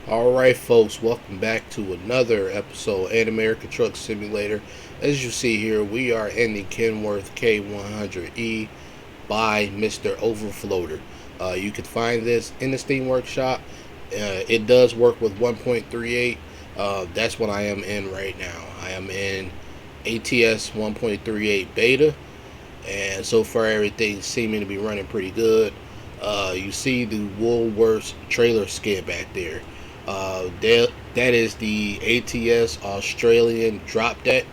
Alright folks, welcome back to another episode of American Truck Simulator. As you see here, we are in the Kenworth K100-E by MrOverFloater. You can find this in the Steam Workshop. It does work with 1.38. That's what I am in right now. I am in ATS 1.38 beta, and so far everything's seeming to be running pretty good. You see the Woolworths trailer skid back there. That is the ATS Australian drop deck.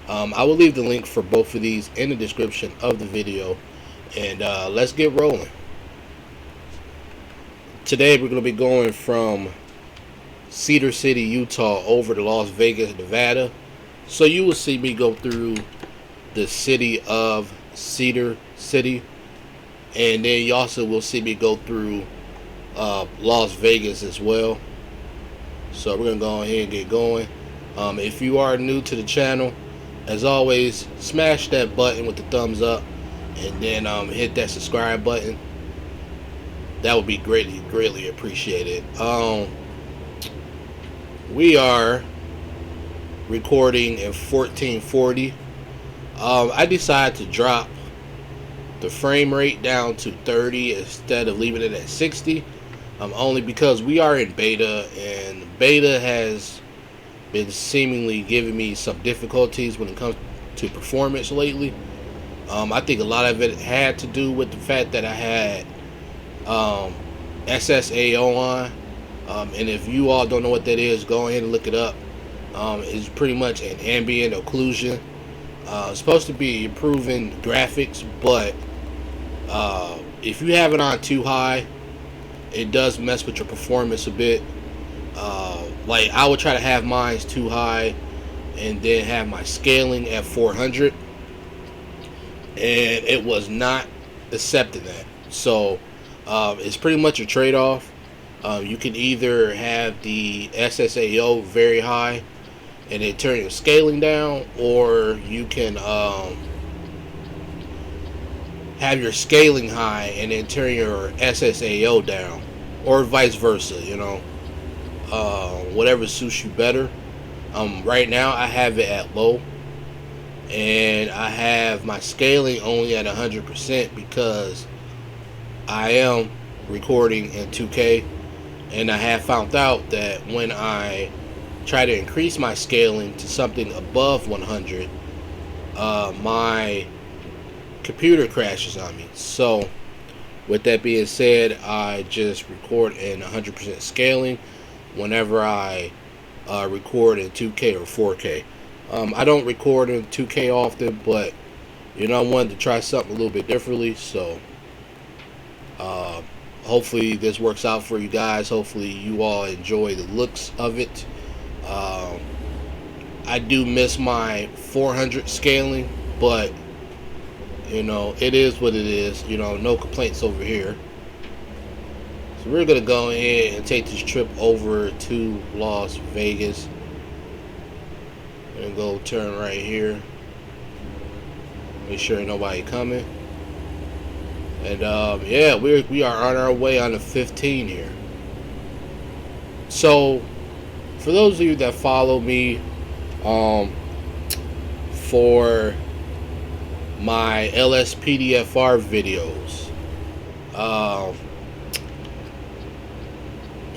I will leave the link for both of these in the description of the video, and let's get rolling. Today we're going to be going from Cedar City, Utah over to Las Vegas, Nevada. So you will see me go through the city of Cedar City, and then you also will see me go through Las Vegas as well. So we're going to go ahead and get going. If you are new to the channel, as always, smash that button with the thumbs up, and then hit that subscribe button. That would be greatly appreciated. We are recording in 1440. I decided to drop the frame rate down to 30 instead of leaving it at 60. Only because we are in beta, and beta has been seemingly giving me some difficulties when it comes to performance lately. I think a lot of it had to do with the fact that I had SSAO on, and if you all don't know what that is, go ahead and look it up. It's pretty much an ambient occlusion. It's supposed to be improving graphics, but if you have it on too high, it does mess with your performance a bit. Like I would try to have mine too high and then have my scaling at 400, and it was not accepting that. So it's pretty much a trade-off. You can either have the SSAO very high and then turn your scaling down, or you can have your scaling high and then turn your SSAO down, or vice versa, whatever suits you better. Right now I have it at low, and I have my scaling only at 100% because I am recording in 2K, and I have found out that when I try to increase my scaling to something above 100, my computer crashes on me. So with that being said, I just record in 100% scaling whenever I record in 2K or 4K. I don't record in 2K often, but I wanted to try something a little bit differently. So hopefully this works out for you guys. Hopefully you all enjoy the looks of it. I do miss my 400 scaling, but it is what it is. No complaints over here. So we're gonna go ahead and take this trip over to Las Vegas. And go turn right here. Make sure ain't nobody coming. And yeah, we are on our way on the 15 here. So for those of you that follow me for my LSPDFR videos,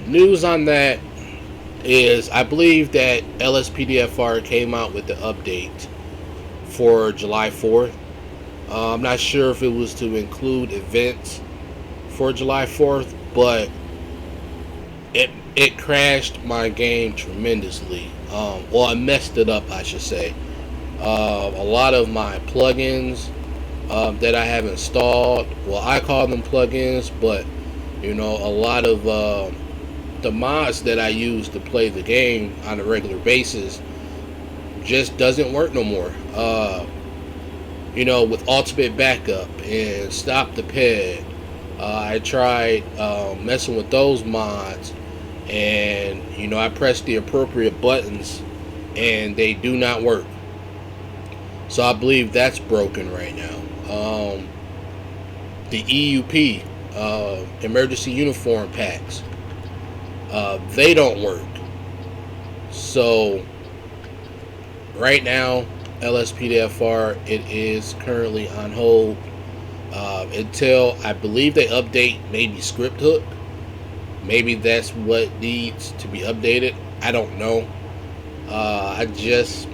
news on that is I believe that LSPDFR came out with the update for July 4th. I'm not sure if it was to include events for July 4th, but it crashed my game tremendously. Well, I messed it up, I should say. A lot of my plugins that I have installed, well, I call them plugins, but a lot of the mods that I use to play the game on a regular basis just doesn't work no more. With Ultimate Backup and Stop the Ped, I tried messing with those mods, and I pressed the appropriate buttons and they do not work. So I believe that's broken right now. The EUP, emergency uniform packs, they don't work. So right now, LSPDFR, it is currently on hold until I believe they update maybe script hook. Maybe that's what needs to be updated. I don't know. I just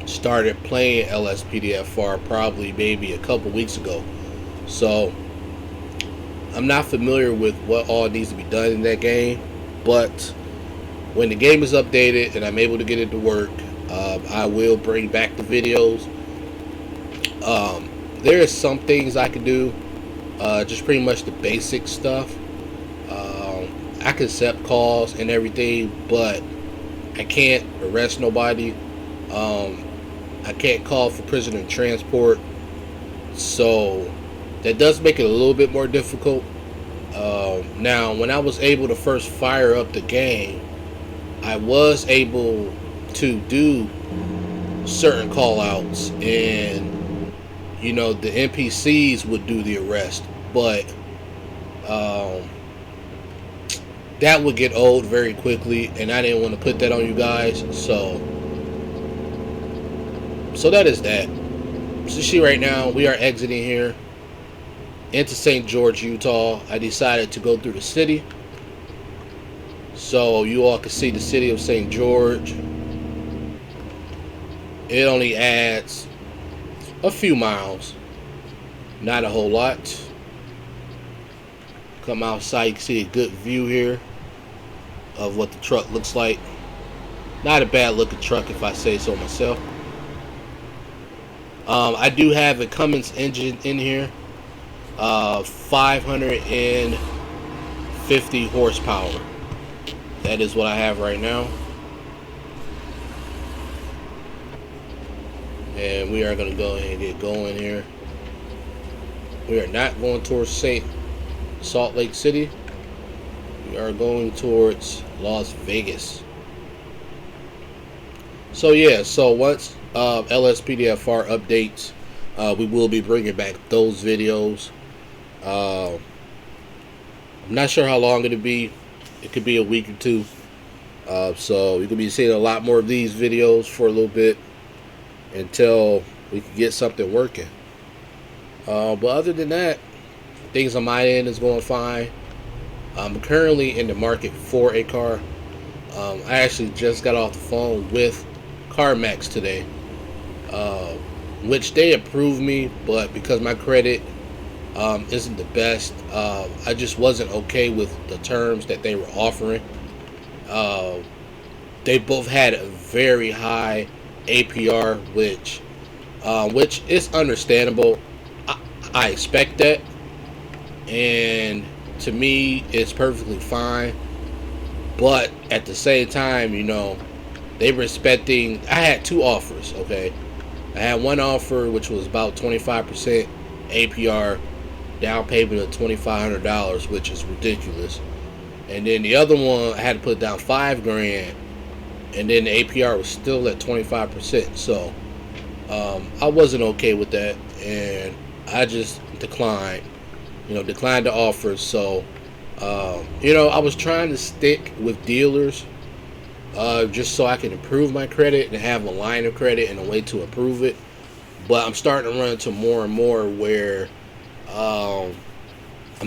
started playing LSPDFR probably maybe a couple weeks ago, so I'm not familiar with what all needs to be done in that game. But when the game is updated and I'm able to get it to work, I will bring back the videos. There are some things I can do, just pretty much the basic stuff. I can accept calls and everything, but I can't arrest nobody. I can't call for prisoner transport, so that does make it a little bit more difficult. Now, when I was able to first fire up the game, I was able to do certain call outs, and you know, the NPCs would do the arrest, but that would get old very quickly, and I didn't want to put that on you guys. So that is that. So you see right now, we are exiting here into St. George, Utah. I decided to go through the city so you all can see the city of St. George. It only adds a few miles, not a whole lot. Come outside, you can see a good view here of what the truck looks like. Not a bad looking truck, if I say so myself. I do have a Cummins engine in here, 550 horsepower. That is what I have right now. And we are going to go ahead and get going here. We are not going towards Salt Lake City. We are going towards Las Vegas. So yeah, so once LSPDFR updates, we will be bringing back those videos. I'm not sure how long it'll be. It could be a week or two. So you could be seeing a lot more of these videos for a little bit until we can get something working. But other than that, things on my end is going fine. I'm currently in the market for a car. I actually just got off the phone with CarMax today, which they approved me, but because my credit isn't the best, I just wasn't okay with the terms that they were offering. They both had a very high APR, which is understandable. I expect that, and to me it's perfectly fine. But at the same time, you know, they were expecting. I had two offers, okay? I had one offer which was about 25% APR, down payment of $2,500, which is ridiculous. And then the other one, I had to put down $5,000, and then the APR was still at 25%. So I wasn't okay with that, and I just declined. Declined the offer. So I was trying to stick with dealers, just so I can improve my credit and have a line of credit and a way to improve it. But I'm starting to run into more and more where I'm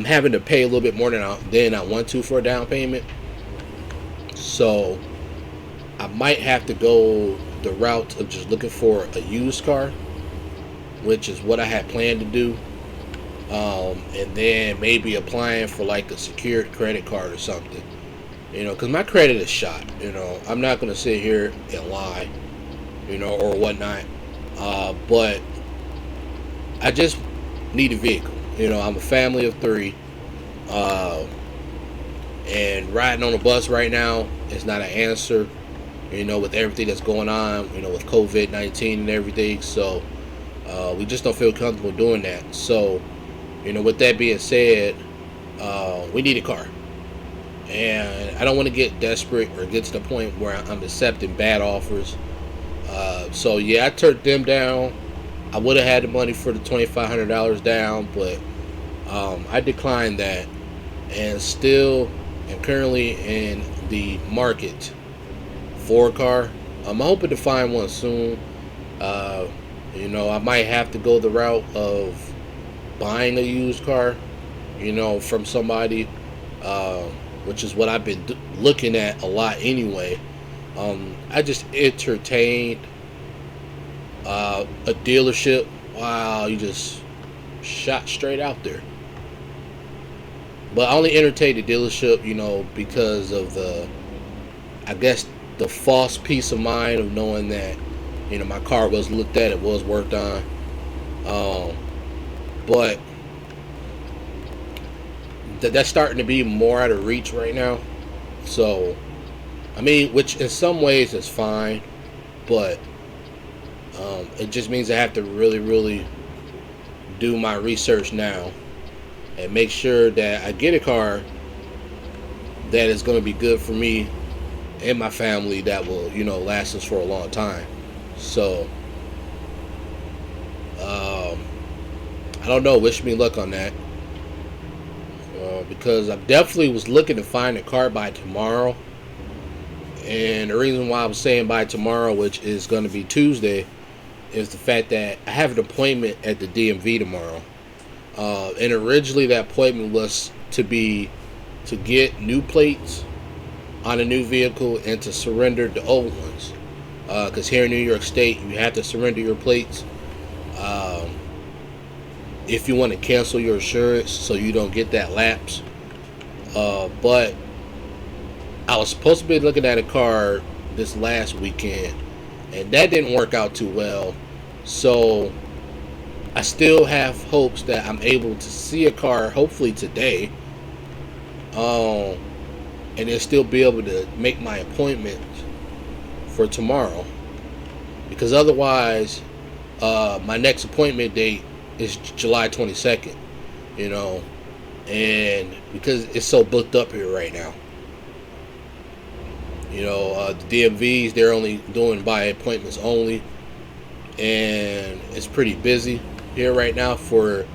having to pay a little bit more than I want to for a down payment. So I might have to go the route of just looking for a used car, which is what I had planned to do. And then maybe applying for like a secured credit card or something, because my credit is shot. I'm not going to sit here and lie, or whatnot. But I just need a vehicle. I'm a family of 3, and riding on a bus right now is not an answer, with everything that's going on, with COVID-19 and everything. So we just don't feel comfortable doing that. So with that being said, we need a car, and I don't want to get desperate or get to the point where I'm accepting bad offers. So yeah, I turned them down. I would have had the money for the $2,500 down, but I declined that, and still am currently in the market for a car. I'm hoping to find one soon. You know, I might have to go the route of buying a used car, you know, from somebody, which is what I've been looking at a lot anyway. I just entertained a dealership. Wow, you just shot straight out there. But I only entertained the dealership, you know, because of the, I guess, the false peace of mind of knowing that, you know, my car was looked at, it was worked on. But that's starting to be more out of reach right now. So, I mean, which in some ways is fine, but it just means I have to really do my research now and make sure that I get a car that is going to be good for me and my family, that will, you know, last us for a long time. So I don't know, wish me luck on that, because I definitely was looking to find a car by tomorrow. And the reason why I was saying by tomorrow, which is going to be Tuesday, is the fact that I have an appointment at the DMV tomorrow. And originally that appointment was to get new plates on a new vehicle and to surrender the old ones. Because here in New York State, you have to surrender your plates if you want to cancel your insurance, so you don't get that lapse. But I was supposed to be looking at a car this last weekend, and that didn't work out too well. So I still have hopes that I'm able to see a car hopefully today, and then still be able to make my appointment for tomorrow. Because otherwise, my next appointment date is July 22nd, you know, and because it's so booked up here right now. You know, the DMVs, they're only doing by appointments only, and it's pretty busy here right now for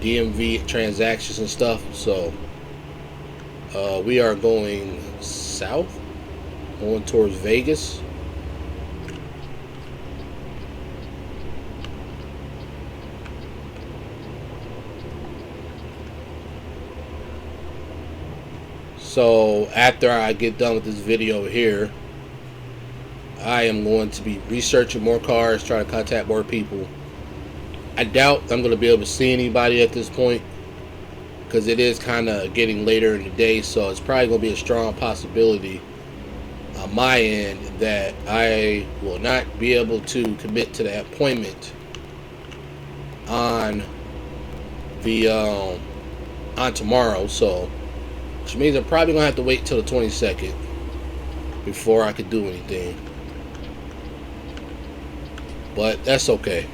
DMV transactions and stuff. So we are going south, going towards Vegas. So after I get done with this video here, I am going to be researching more cars, trying to contact more people. I doubt I'm going to be able to see anybody at this point, because it is kind of getting later in the day. So it's probably going to be a strong possibility on my end that I will not be able to commit to that appointment on the on tomorrow. So, which means I'm probably gonna have to wait till the 22nd before I could do anything. But that's okay.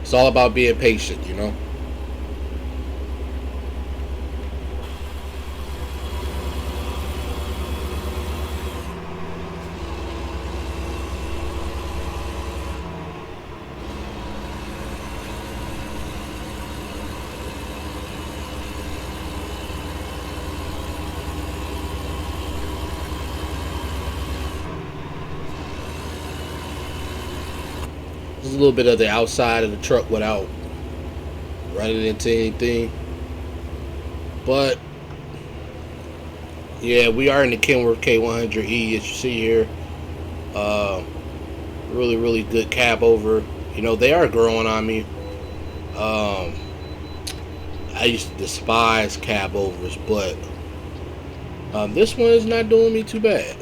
It's all about being patient, you know. Just a little bit of the outside of the truck without running into anything. But yeah, we are in the Kenworth K100-E, as you see here. Really good Cabover. You know, they are growing on me. I used to despise Cabovers, but this one is not doing me too bad.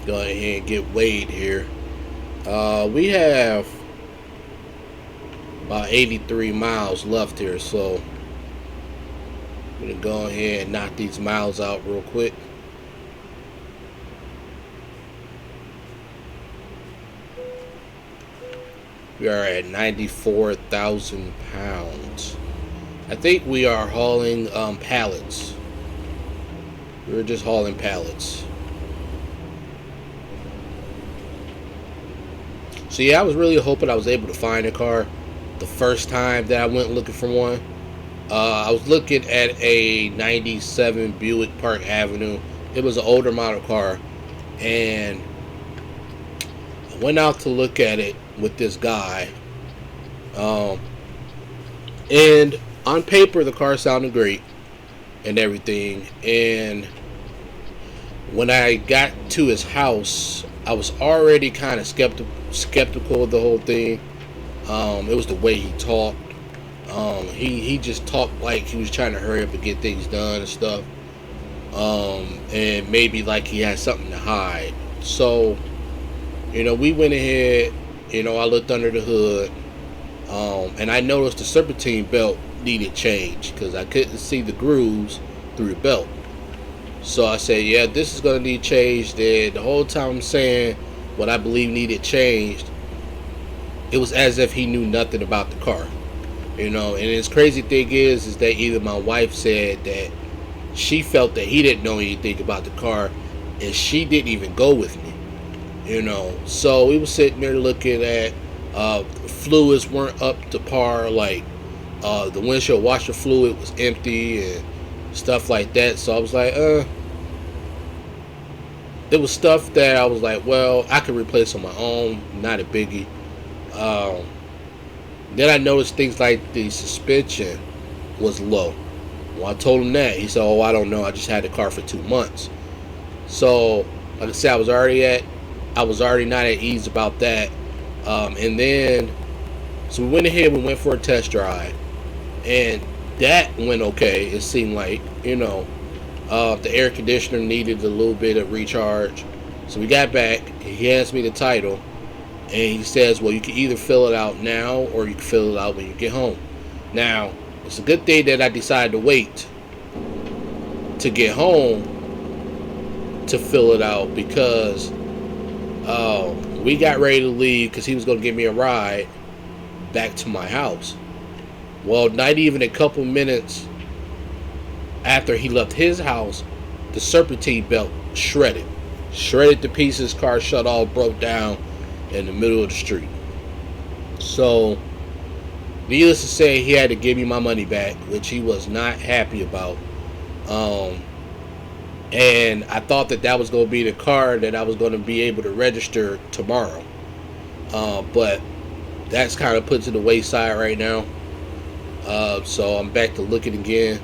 Go ahead and get weighed here. We have about 83 miles left here, so I'm gonna go ahead and knock these miles out real quick. We are at 94,000 pounds. I think we are hauling pallets. We were just hauling pallets. So yeah, I was really hoping I was able to find a car the first time that I went looking for one. I was looking at a 97 Buick Park Avenue. It was an older model car, and I went out to look at it with this guy. And on paper, the car sounded great and everything. And when I got to his house, I was already kind of skeptical of the whole thing. It was the way he talked. He just talked like he was trying to hurry up and get things done and stuff. And maybe like he had something to hide. So, we went ahead. I looked under the hood. And I noticed the serpentine belt needed change because I couldn't see the grooves through the belt. So I said, yeah, this is going to need changed. And the whole time I'm saying what I believe needed changed, it was as if he knew nothing about the car. And his crazy thing is that either my wife said that she felt that he didn't know anything about the car, and she didn't even go with me. So we were sitting there looking at fluids weren't up to par, like the windshield washer fluid was empty and stuff like that. So I was like, it was stuff that I was like, well, I could replace on my own, not a biggie. Then I noticed things like the suspension was low. Well, I told him that. He said, oh, I don't know, I just had the car for 2 months. So like I said, I was already not at ease about that. And then so we went ahead, we went for a test drive, and that went okay. It seemed like, the air conditioner needed a little bit of recharge. So we got back, he asked me the title, and he says, well, you can either fill it out now or you can fill it out when you get home. Now, it's a good thing that I decided to wait to get home to fill it out, because we got ready to leave because he was going to give me a ride back to my house. Well, not even a couple minutes after he left his house, the serpentine belt shredded to pieces. Car shut off, broke down in the middle of the street. So needless to say, he had to give me my money back, which he was not happy about. And I thought that was going to be the car that I was going to be able to register tomorrow. But that's kind of put to the wayside right now. So I'm back to looking again.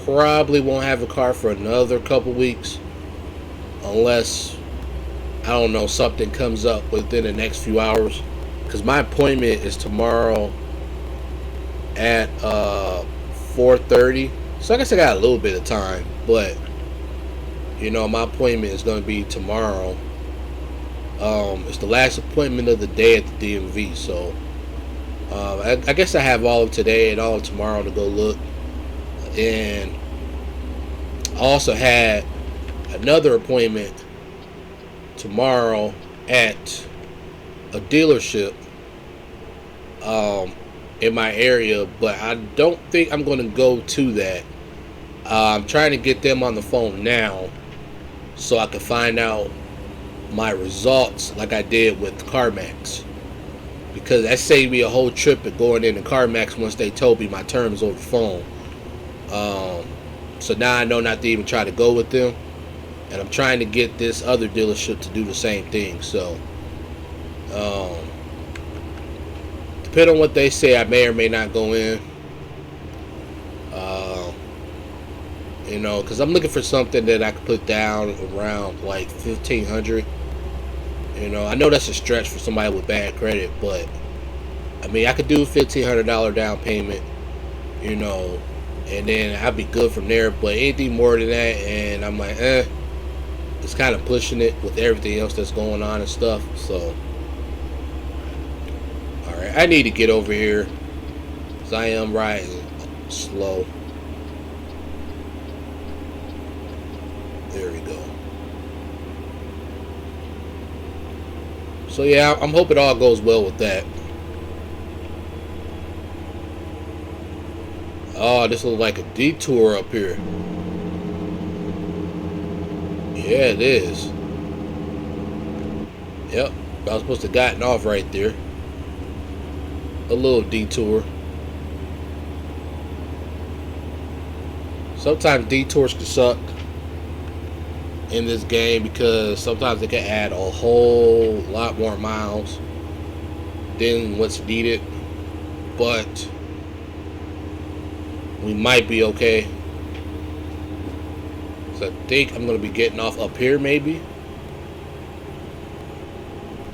Probably won't have a car for another couple weeks, unless, I don't know, something comes up within the next few hours. Because my appointment is tomorrow at 4:30. So I guess I got a little bit of time. But, my appointment is going to be tomorrow. It's the last appointment of the day at the DMV. So I guess I have all of today and all of tomorrow to go look. And I also had another appointment tomorrow at a dealership in my area, but I don't think I'm going to go to that. I'm trying to get them on the phone now so I can find out my results like I did with CarMax, because that saved me a whole trip of going into CarMax once they told me my terms over the phone. So now I know not to even try to go with them, and I'm trying to get this other dealership to do the same thing. So depending on what they say, I may or may not go in. Because I'm looking for something that I could put down around like $1,500. I know that's a stretch for somebody with bad credit, but I mean, I could do a $1,500 down payment, and then I'd be good from there. But anything more than that, and I'm like, it's kind of pushing it with everything else that's going on and stuff. So, alright, I need to get over here, because I am riding slow. There we go. So yeah, I'm hoping all goes well with that. Oh, this looks like a detour up here. Yeah, it is. Yep, I was supposed to have gotten off right there. A little detour. Sometimes detours can suck in this game because sometimes they can add a whole lot more miles than what's needed. But we might be okay. So I think I'm going to be getting off up here maybe.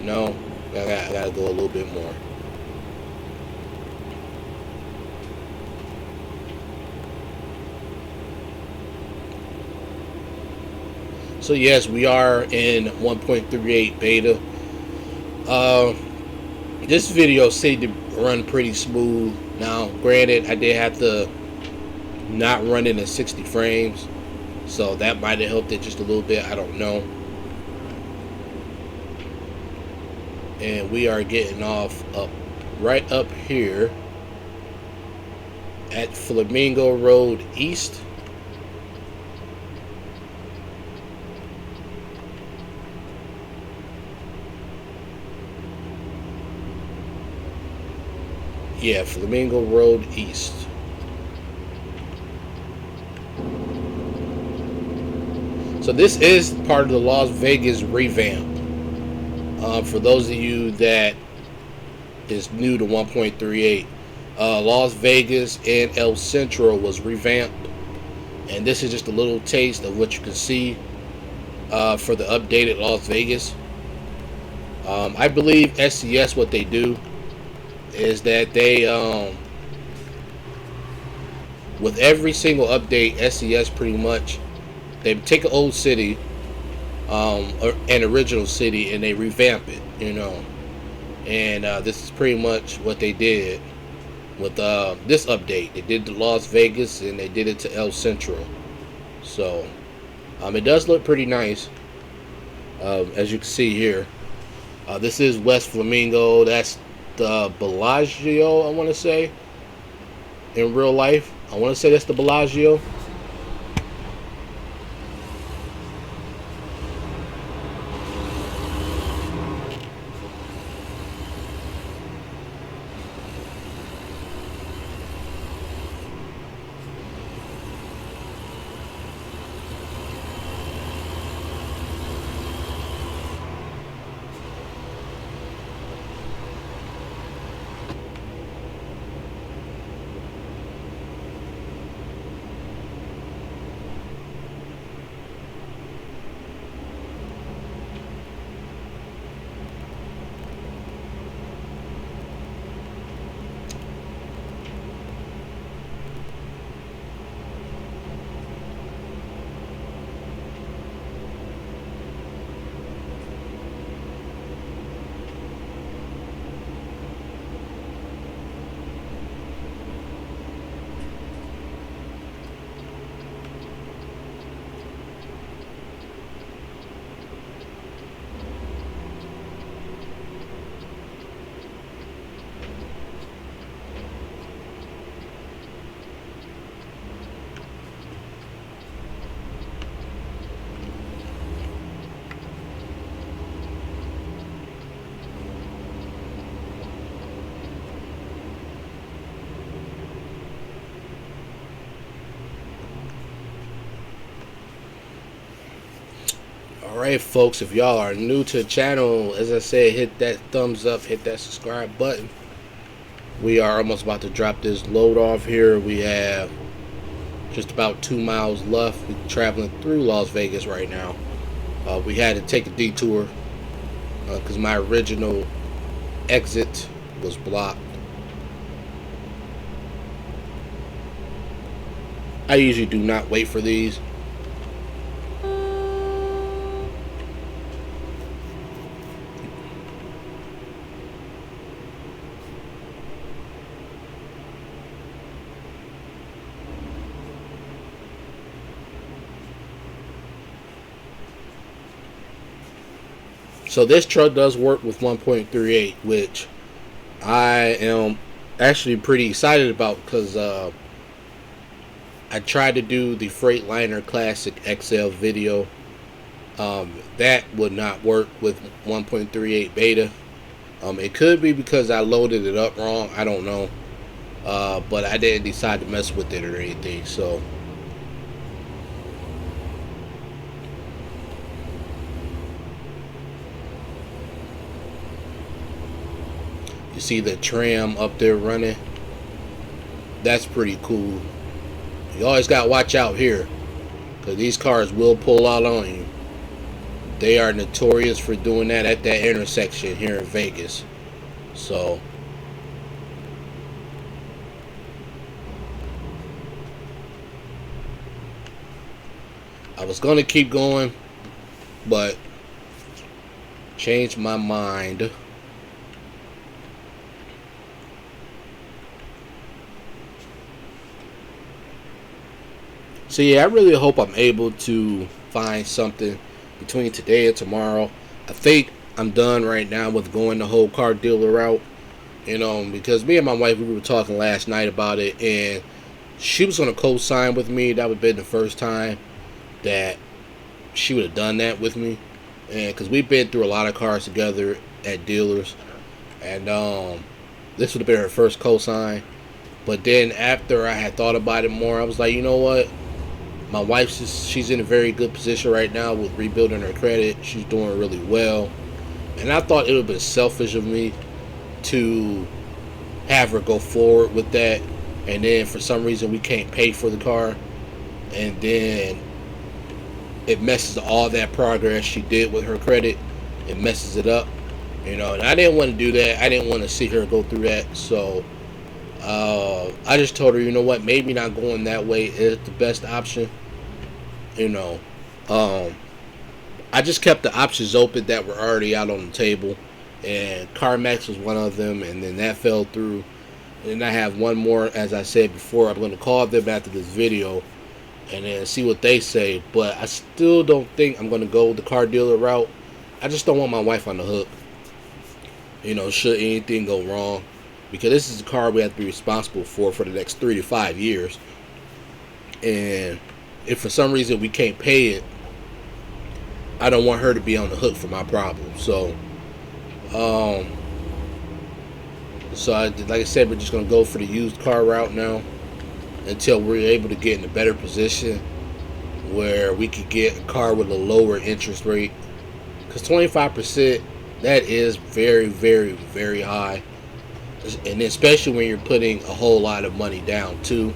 No, I gotta go a little bit more. So yes, we are in 1.38 beta. This video seemed to run pretty smooth. Now, granted, I did have to not run it in 60 frames, so that might have helped it just a little bit. I don't know. And we are getting off right up here at Flamingo Road East. Yeah, Flamingo Road East. So this is part of the Las Vegas Revamp. For those of you that is new to 1.38, Las Vegas and El Centro was revamped, and this is just a little taste of what you can see for the updated Las Vegas. I believe SCS, what they do is that they with every single update, SCS pretty much they take an old city, or an original city, and they revamp it, you know. And this is pretty much what they did with this update. They did to Las Vegas and they did it to El Centro. So it does look pretty nice, as you can see here. This is West Flamingo. That's the Bellagio, I want to say, in real life. I want to say that's the Bellagio. Alright folks, if y'all are new to the channel, as I said, hit that thumbs up, hit that subscribe button. We are almost about to drop this load off here. We have just about 2 miles left. We're traveling through Las Vegas right now. We had to take a detour because my original exit was blocked. I usually do not wait for these. So this truck does work with 1.38, which I am actually pretty excited about because I tried to do the Freightliner Classic XL video That would not work with 1.38 beta. It could be because I loaded it up wrong. I don't know. But I didn't decide to mess with it or anything. So you see the tram up there running. That's pretty cool. You always got to watch out here, because these cars will pull out on you. They are notorious for doing that at that intersection here in Vegas. So I was going to keep going, but changed my mind. So yeah, I really hope I'm able to find something between today and tomorrow. I think I'm done right now with going the whole car dealer route, because me and my wife, we were talking last night about it, and she was going to co-sign with me. That would have been the first time that she would have done that with me, and because we've been through a lot of cars together at dealers, and this would have been her first co-sign. But then after I had thought about it more, I was like, you know what? My wife, she's in a very good position right now with rebuilding her credit. She's doing really well. And I thought it would have been selfish of me to have her go forward with that. And then for some reason we can't pay for the car. And then it messes all that progress she did with her credit. It messes it up. And I didn't want to do that. I didn't want to see her go through that. So I just told her, you know what, maybe not going that way is the best option. I just kept the options open that were already out on the table, and CarMax was one of them, and then that fell through. And then I have one more, as I said before. I'm going to call them after this video and then see what they say, but I still don't think I'm going to go the car dealer route. I just don't want my wife on the hook, should anything go wrong. Because this is a car we have to be responsible for the next 3 to 5 years. And if for some reason we can't pay it, I don't want her to be on the hook for my problem. So, like I said, we're just going to go for the used car route now until we're able to get in a better position where we could get a car with a lower interest rate. Because 25%, that is very, very, very high. And especially when you're putting a whole lot of money down too,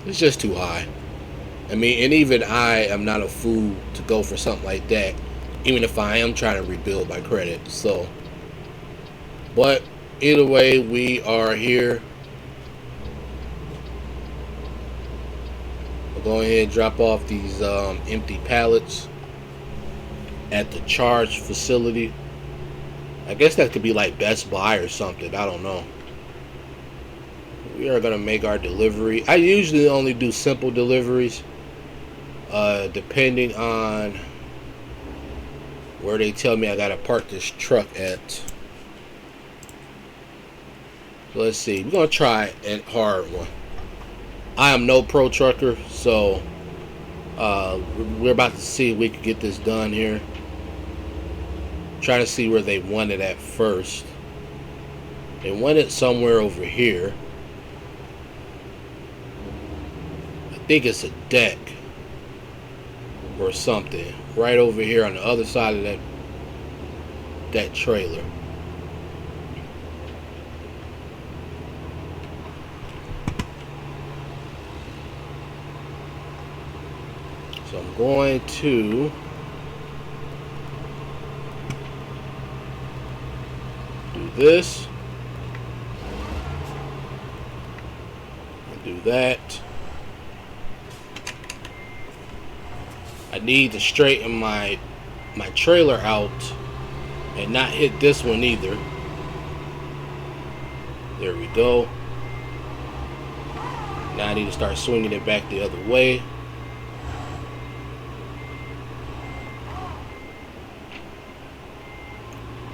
it's just too high. I mean, and even I am not a fool to go for something like that, even if I am trying to rebuild my credit. So, but either way, we are here. We'll go ahead and drop off these empty pallets at the charge facility. I guess that could be like Best Buy or something. I don't know. We are going to make our delivery. I usually only do simple deliveries, depending on where they tell me I got to park this truck at. So let's see. We're going to try a hard one. I am no pro trucker, so we're about to see if we can get this done here. Trying to see where they want it at first. They want it somewhere over here. I think it's a deck or something right over here on the other side of that trailer. So I'm going to this and do that. I need to straighten my trailer out and not hit this one either. There we go. Now I need to start swinging it back the other way.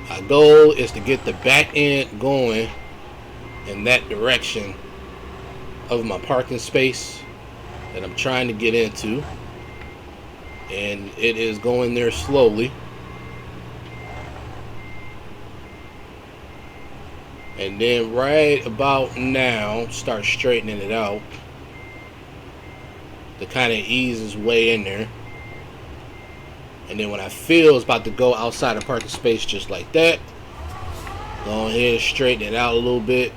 My goal is to get the back end going in that direction of my parking space that I'm trying to get into. and it is going there slowly. And then right about now, start straightening it out to kind of ease its way in there. And then when I feel it's about to go outside of parking space just like that, go ahead and straighten it out a little bit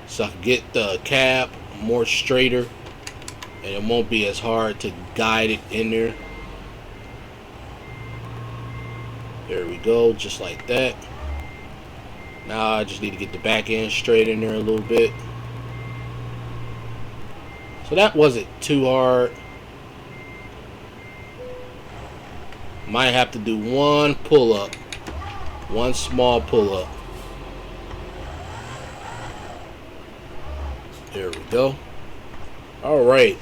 so I can get the cab more straighter and it won't be as hard to guide it in there. There we go, just like that. Now I just need to get the back end straight in there a little bit. So that wasn't too hard. Might have to do one pull-up, one small pull-up. There we go. All right.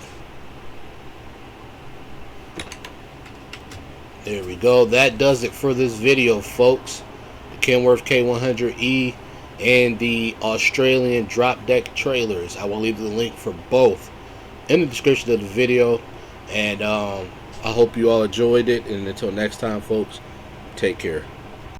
There we go. That does it for this video, folks. The Kenworth K100-E and the Australian drop deck trailers. I will leave the link for both in the description of the video. And I hope you all enjoyed it. And until next time, folks, take care.